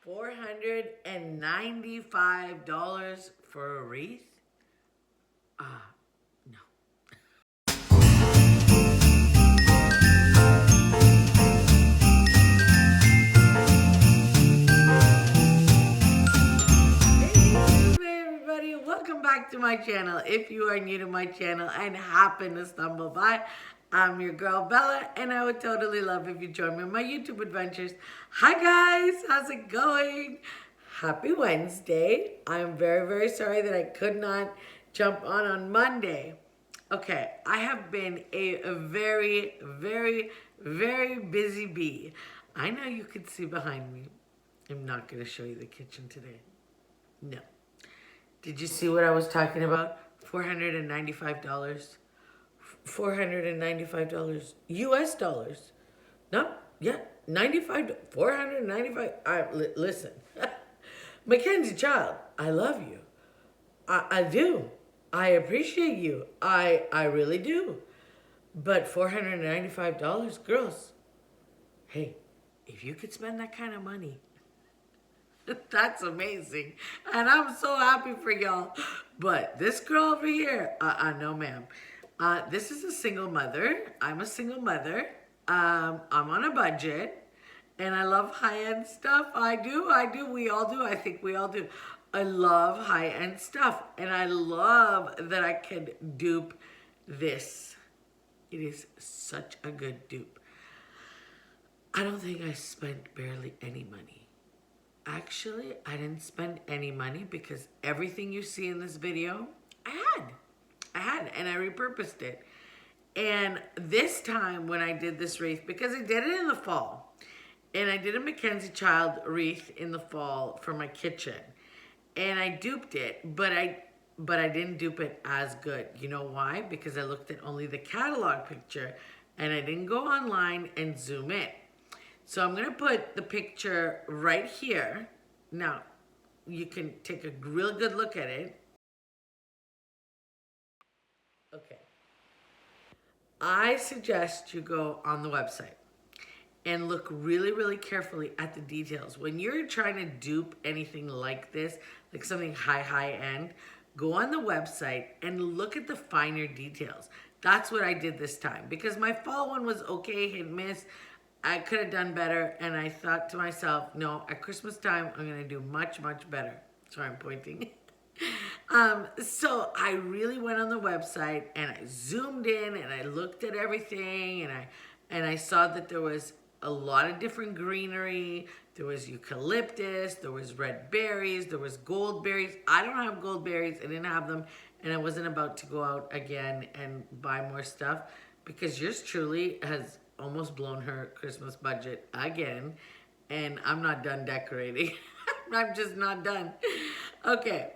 $495 for a wreath? No. Hey everybody, welcome back to my channel. If you are new to my channel and happen to stumble by, I'm your girl Bella, and I would totally love if you join me in my YouTube adventures. Hi guys, how's it going? Happy Wednesday. I'm very sorry that I could not jump on Monday. Okay, I have been a very busy bee. I know you can see behind me. I'm not going to show you the kitchen today. No. Did you see what I was talking about? $495. $495 US dollars. No, yeah, 95, 495. Listen, Mackenzie Child, I love you. I do. I appreciate you. I really do. But $495, girls, hey, if you could spend that kind of money, that's amazing. And I'm so happy for y'all. But this girl over here, no ma'am. This is a single mother. I'm a single mother. I'm on a budget. And I love high-end stuff. I do. We all do. I think we all do. I love high-end stuff. And I love that I can dupe this. It is such a good dupe. I don't think I spent barely any money. Actually, I didn't spend any money because everything you see in this video, I had, and I repurposed it. And this time when I did this wreath, because I did it in the fall, and I did a Mackenzie Child wreath in the fall for my kitchen, and I duped it, but I didn't dupe it as good. You know why? Because I looked at only the catalog picture, and I didn't go online and zoom in. So I'm gonna put the picture right here. Now, you can take a real good look at it. Okay. I suggest you go on the website and look really carefully at the details. When you're trying to dupe anything like this, like something high end, go on the website and look at the finer details. That's what I did this time, because my fall one was okay, hit and miss. I could have done better, and I thought to myself, no, at Christmas time, I'm going to do much better. Sorry, I'm pointing. So I really went on the website, and I zoomed in, and I looked at everything, and I saw that there was a lot of different greenery. There was eucalyptus, there was red berries, there was gold berries. I don't have gold berries. I didn't have them, and I wasn't about to go out again and buy more stuff, because yours truly has almost blown her Christmas budget again, and I'm not done decorating. I'm just not done. Okay,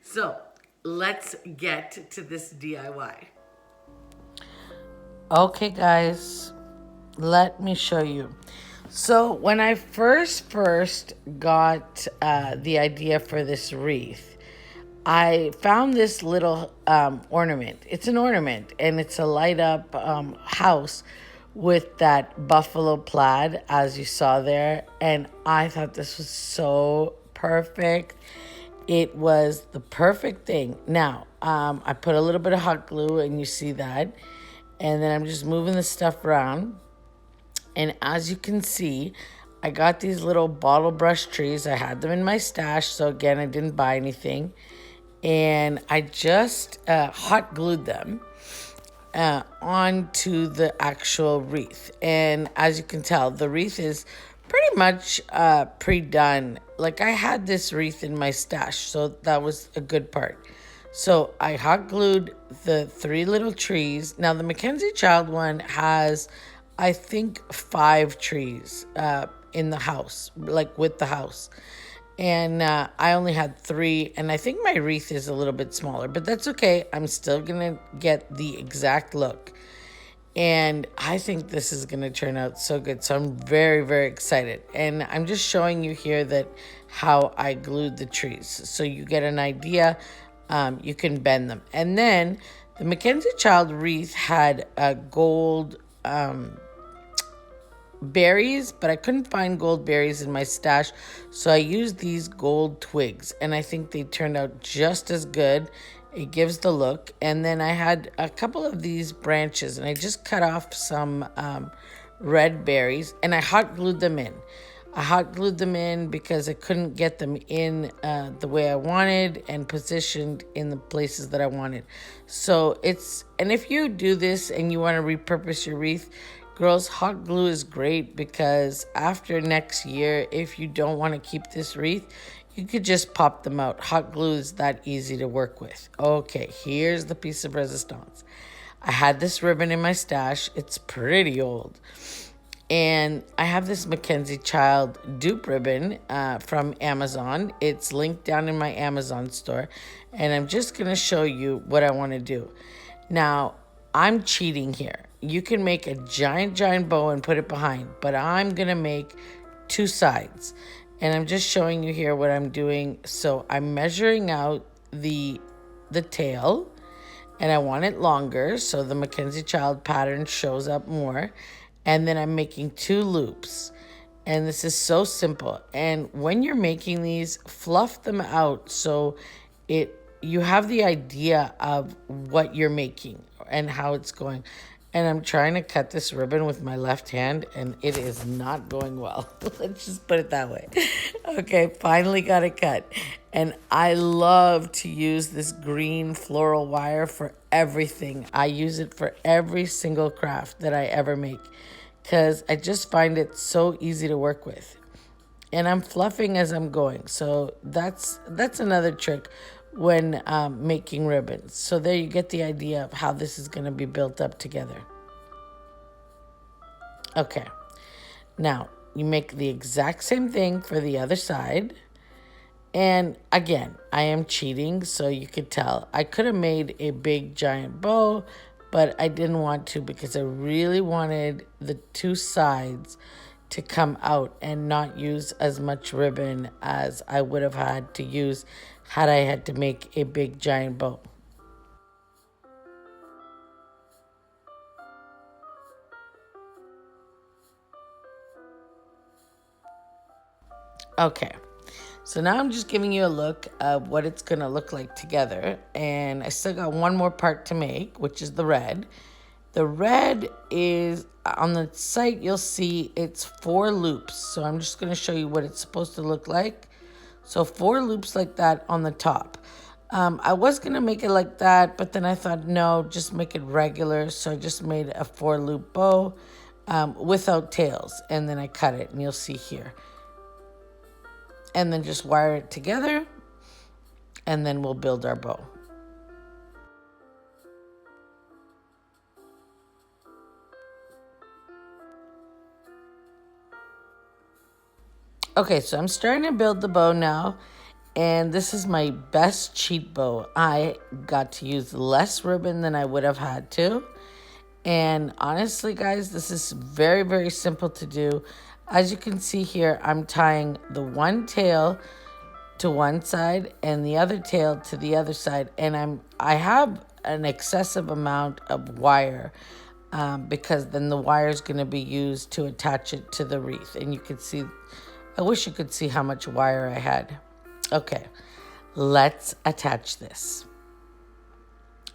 so let's get to this DIY. Okay, guys, let me show you. So when I first got the idea for this wreath, I found this little ornament. It's an ornament, and it's a light up house with that buffalo plaid, as you saw there, and I thought this was so perfect. It was the perfect thing. Now, I put a little bit of hot glue, and you see that, and then I'm just moving the stuff around, and as you can see, I got these little bottle brush trees. I had them in my stash, so again, I didn't buy anything, and I just hot glued them onto the actual wreath. And as you can tell, the wreath is pretty much pre-done. Like, I had this wreath in my stash, so that was a good part. So I hot glued the 3 little trees. Now the Mackenzie Child one has, I think, 5 trees in the house, like with the house. And I only had 3, and I think my wreath is a little bit smaller, but that's okay. I'm still gonna get the exact look, and I think this is gonna turn out so good. So I'm very excited, and I'm just showing you here that how I glued the trees, so you get an idea. You can bend them, and then the Mackenzie Child wreath had a gold berries, but I couldn't find gold berries in my stash, so I used these gold twigs, and I think they turned out just as good. It gives the look. And then I had a couple of these branches, and I just cut off some red berries, and I hot glued them in. I hot glued them in because I couldn't get them in the way I wanted and positioned in the places that I wanted. So and if you do this and you want to repurpose your wreath, girls, hot glue is great, because after next year, if you don't want to keep this wreath, you could just pop them out. Hot glue is that easy to work with. Okay, here's the piece of resistance. I had this ribbon in my stash. It's pretty old. And I have this Mackenzie Child dupe ribbon from Amazon. It's linked down in my Amazon store. And I'm just going to show you what I want to do. Now, I'm cheating here. You can make a giant, giant bow and put it behind. But I'm going to make 2 sides. And I'm just showing you here what I'm doing. So I'm measuring out the tail. And I want it longer, so the Mackenzie Child pattern shows up more. And then I'm making 2 loops. And this is so simple. And when you're making these, fluff them out so you have the idea of what you're making and how it's going. And I'm trying to cut this ribbon with my left hand, and it is not going well. Let's just put it that way. Okay, finally got it cut. And I love to use this green floral wire for everything. I use it for every single craft that I ever make, because I just find it so easy to work with. And I'm fluffing as I'm going. So that's another trick when making ribbons. So there you get the idea of how this is going to be built up together. Okay, now you make the exact same thing for the other side. And again, I am cheating, so you could tell. I could have made a big giant bow, but I didn't want to, because I really wanted the 2 sides to come out and not use as much ribbon as I would have had to use had I had to make a big giant bow. Okay, so now I'm just giving you a look of what it's going to look like together. And I still got one more part to make, which is the red. The red is, on the site, you'll see it's 4 loops. So I'm just going to show you what it's supposed to look like. So 4 loops like that on the top. I was going to make it like that, but then I thought, no, just make it regular. So I just made a 4-loop bow without tails. And then I cut it, and you'll see here. And then just wire it together, and then we'll build our bow. Okay, so I'm starting to build the bow now, and this is my best cheat bow. I got to use less ribbon than I would have had to. And honestly, guys, this is very, very simple to do. As you can see here, I'm tying the one tail to one side and the other tail to the other side. And I have an excessive amount of wire because then the wire is going to be used to attach it to the wreath. And you can see, I wish you could see how much wire I had. Okay, let's attach this.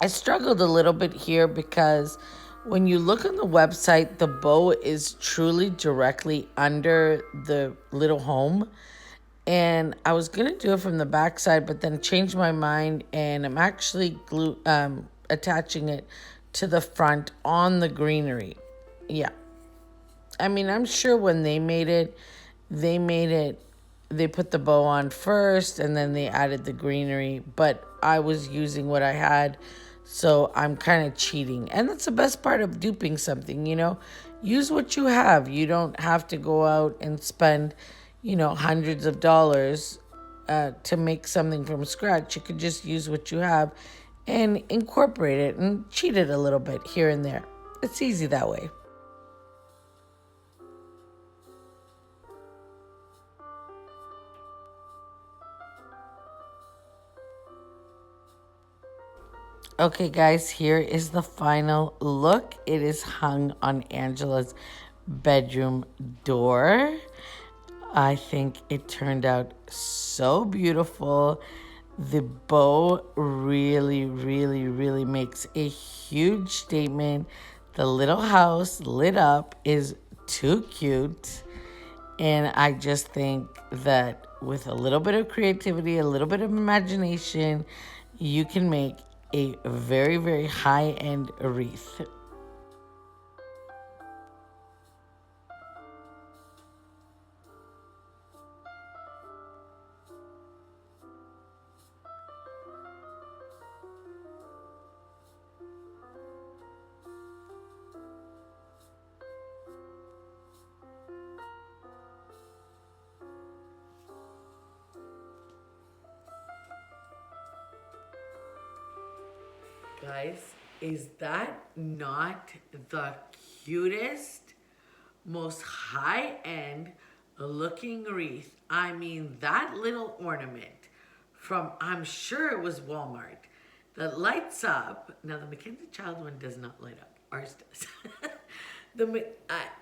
I struggled a little bit here because when you look on the website, the bow is truly directly under the little home. And I was going to do it from the back side, but then changed my mind, and I'm actually attaching it to the front on the greenery. Yeah. I mean, I'm sure when they put the bow on first and then they added the greenery, but I was using what I had. So I'm kind of cheating. And that's the best part of duping something, you know. Use what you have. You don't have to go out and spend, hundreds of dollars to make something from scratch. You could just use what you have and incorporate it and cheat it a little bit here and there. It's easy that way. Okay, guys, here is the final look. It is hung on Angela's bedroom door. I think it turned out so beautiful. The bow really, really, really makes a huge statement. The little house lit up is too cute. And I just think that with a little bit of creativity, a little bit of imagination, you can make a very, very high-end wreath. Guys, is that not the cutest, most high-end looking wreath? I mean, that little ornament from, I'm sure it was Walmart, that lights up. Now, the Mackenzie Child one does not light up. Ours does. The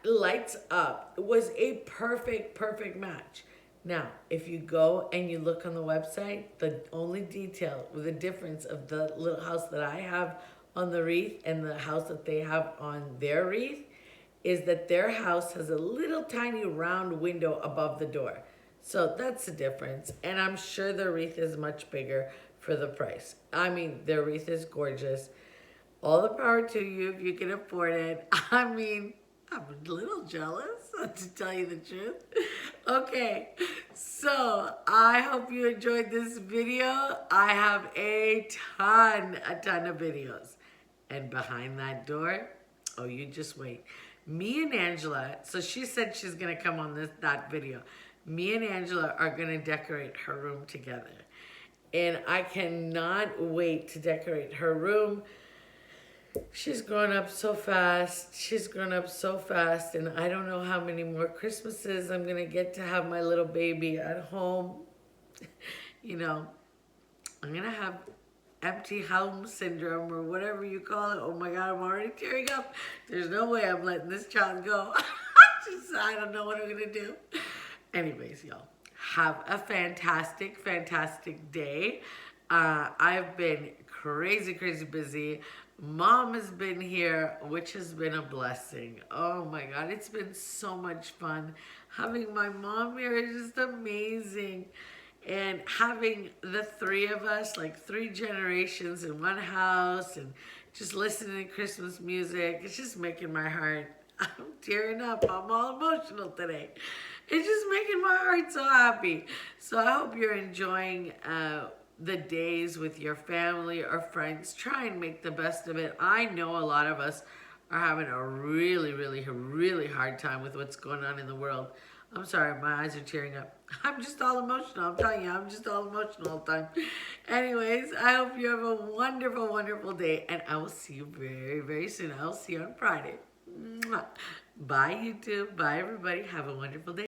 lights up was a perfect match. Now, if you go and you look on the website, the only detail with the difference of the little house that I have on the wreath and the house that they have on their wreath is that their house has a little tiny round window above the door. So that's the difference. And I'm sure the wreath is much bigger for the price. I mean, their wreath is gorgeous. All the power to you if you can afford it. I mean, I'm a little jealous, to tell you the truth. Okay, so I hope you enjoyed this video. I have a ton of videos. And behind that door, oh, you just wait. Me and Angela, so she said she's gonna come on that video. Me and Angela are gonna decorate her room together. And I cannot wait to decorate her room. She's grown up so fast. She's grown up so fast. And I don't know how many more Christmases I'm going to get to have my little baby at home. You know, I'm going to have empty home syndrome or whatever you call it. Oh my God, I'm already tearing up. There's no way I'm letting this child go. I don't know what I'm going to do. Anyways, y'all, have a fantastic day. I've been crazy busy. Mom has been here, which has been a blessing. Oh my God, it's been so much fun. Having my mom here is just amazing. And having the three of us, like 3 generations in one house, and just listening to Christmas music, it's just making my heart, I'm tearing up. I'm all emotional today. It's just making my heart so happy. So I hope you're enjoying the days with your family or friends. Try and make the best of it. I know a lot of us are having a really hard time with what's going on in the world. I'm sorry, my eyes are tearing up. I'm just all emotional. I'm telling you, I'm just all emotional all the time. Anyways, I hope you have a wonderful day, and I will see you very soon. I'll see you on Friday. Mwah. Bye, YouTube. Bye, everybody. Have a wonderful day.